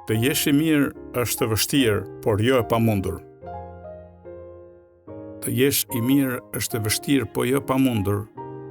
Të jesh i mirë është e vështirë, por jo e pamundur. Të jesh i mirë është e vështirë, po jo e pamundur.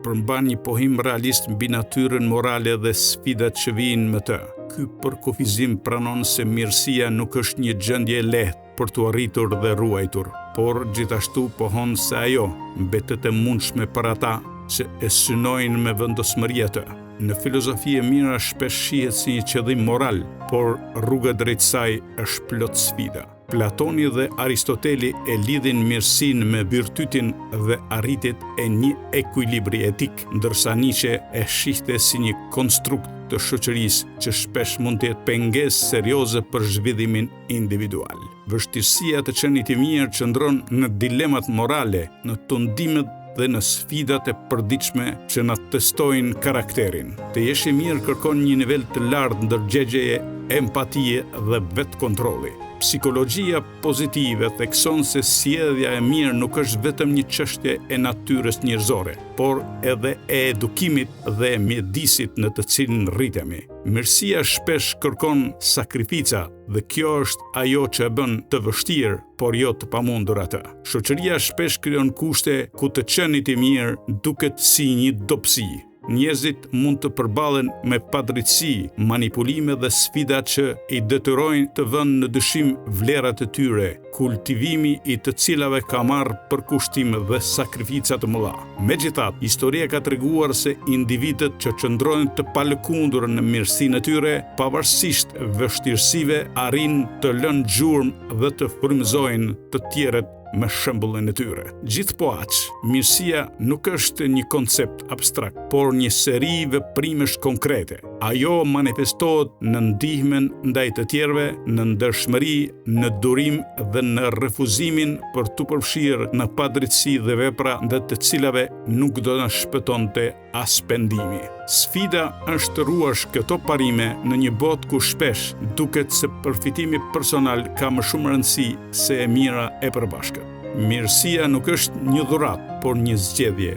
Përmban një pohim realist mbi natyrën morale dhe sfidat që vijnë me të. Ky përkufizim pranon se mirësia nuk është një gjendje e lehtë për t'u arritur dhe ruajtur, por gjithashtu pohon se ajo mbetet e mundshme për ata që e synojnë me vendosmëri atë. Në filozofi e mira shpesh shihet si një qëllim moral, por rruga drejt saj është plot sfida. Platoni dhe Aristoteli e lidhin mirësinë me virtytin dhe arritjet e një ekuilibri etik, ndërsa Nietzsche e shihte si një konstrukt të shoqërisë që shpesh mund të jetë pengesë serioze për zhvillimin individual. Vështirësia të qenit i mirë qëndron në dilemat morale, në tundimet dhe në sfidat e përditshme që na testojnë karakterin. Të jesh i mirë kërkon një nivel të lartë ndërgjegjeje, empatie dhe vetkontrolli. Psikologjia pozitive thekson se sjellja e mirë nuk është vetëm një çështje e natyrës njerëzore, por edhe e edukimit dhe mjedisit në të cilin rritemi. Mirësia shpesh kërkon sakrifica dhe kjo është ajo që e bën të vështirë, por jo të pamundur atë. Shoqëria shpesh krijon kushte ku të qenit i mirë duket si një dobësi. Njerëzit mund të përballen me padrejtësi, manipulime dhe sfida që i detyrojnë të vënë në dyshim vlerat e tyre, kultivimi i të cilave ka marrë përkushtim dhe sakrifica të mëdha. Megjithatë, historia ka treguar se individët që qëndrojnë të palëkundur në mirësinë e tyre, pavarësisht vështirësive, arrin të lënë gjurmë dhe të frymëzojnë të tjerët me shembullin e tyre. Gjithpo aq, mirësia nuk është një koncept abstrakt, por një seri veprimesh konkrete. Ajo manifestohet në ndihmën ndaj të tjerëve, në ndershmëri, në durim dhe në refuzimin për t'u përfshirë në padrejtësi dhe vepra ndaj të cilave nuk do na shpëtonte as pendimi. Sfida është të ruash këto parime në një botë ku shpesh duket se përfitimi personal ka më shumë rëndësi se e mira e përbashkët. Mirësia nuk është një dhuratë, por një zgjedhje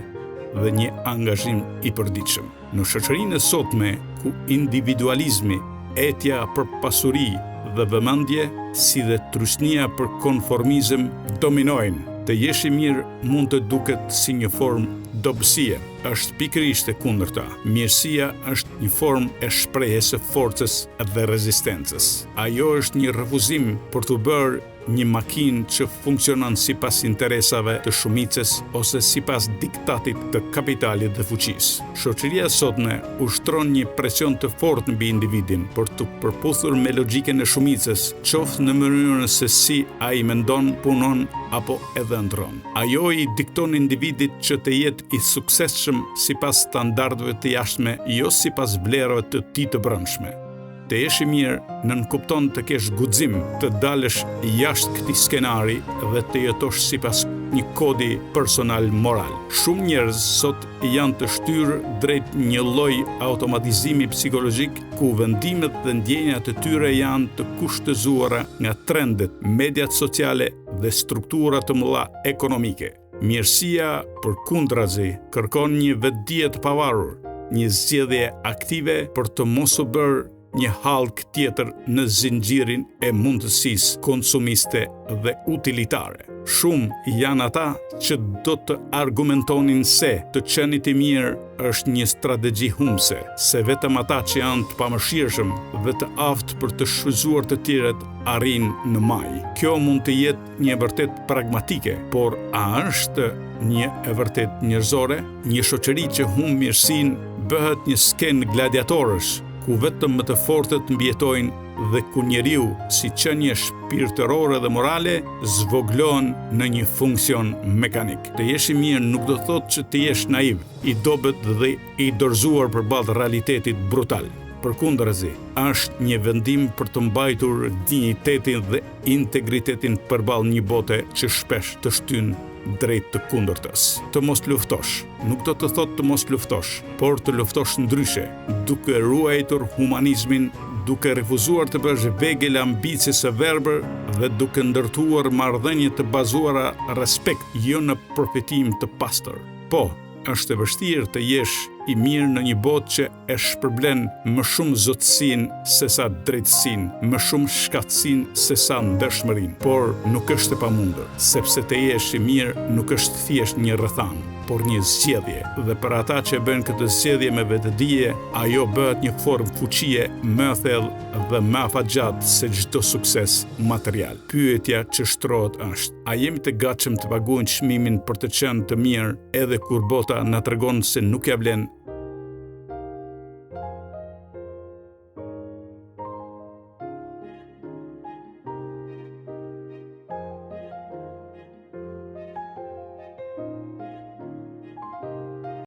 dhe një angazhim i përditshëm. Në shoqërinë e sotme, ku individualizmi, etja për pasuri dhe vëmendje, si dhe trysnia për konformizëm dominojnë, të jesh i mirë mund të duket si një formë dobësie. Është pikërisht e kundërta. Mirësia është një formë e shprehjes së forcës dhe rezistencës. Ajo është një refuzim për të bërë një makinë që funksionon sipas interesave të shumicës ose sipas diktatit të kapitalit dhe fuqisë. Shoqëria sotme ushtron një presion të fortë mbi individin për të përputhur me logjikën e shumicës, qoftë në mënyrën se si ai mendon, punon apo edhe ndron. Ajo i dikton individit që të jetë i suksesshëm sipas standardeve të jashtme, jo sipas vlerave të tij të brendshme. Të jesh i mirë nënkupton të kesh guxim të dalësh jashtë këtij skenari dhe të jetosh sipas një kodi personal moral. Shumë njerëz sot janë të shtyrë drejt një lloj automatizimi psikologjik ku vendimet dhe ndjenjat e tyre janë të kushtëzuara nga trendet, mediat sociale dhe struktura të mëdha ekonomike. Mirësia, përkundrazi, kërkon një vetdije të pavarur, një zgjedhje aktive për të mos u bërë një hallk tjetër në zinxhirin e mundësisë konsumiste dhe utilitare. Shumë janë ata që do të argumentonin se të qenit i mirë është një strategji humbse, se vetëm ata që janë të pamëshirshëm dhe të aftë për të shfrytzuar të tjerët arrin në maj. Kjo mund të jetë një vërtet pragmatike, por a është një e vërtet njerëzore? Një shoqëri që humb mirësinë bëhet një skenë gladiatorësh, ku vetëm më të fortët mbijetojnë dhe ku njeriu, si qenie shpirtërore dhe morale, zvoglohen në një funksion mekanik. Të jesh i mirë nuk do thotë që të jesh naiv, i dobët dhe i dorëzuar përballë realitetit brutal. Përkundrazi, është një vendim për të mbajtur dinjitetin dhe integritetin përballë një bote që shpesh të shtyn drejt të kundërtës. Të mos luftosh nuk do të thotë të mos luftosh, por të luftosh ndryshe, duke ruajtur humanizmin, duke refuzuar të bësh vegël ambicjes së verbër dhe duke ndërtuar marrëdhënie të bazuara respekt, jo në përfitim të pastër. Po, është e vështirë të jesh i mirë në një botë që e shpërblen më shumë zotësinë se sa drejtësinë, më shumë shkatësinë se sa ndershmërinë, por nuk është e pamundur, sepse të jesh i mirë nuk është thjesht një rrethan, por një zgjedhje, dhe për ata që bëjnë këtë zgjedhje me vetëdije, ajo bëhet një formë fuqie më e thellë dhe më afatgjatë se çdo sukses material. Pyetja që shtrohet është: a jemi të gatshëm të paguajmë çmimin për të qenë të mirë edhe kur bota na tregon se nuk ja vlen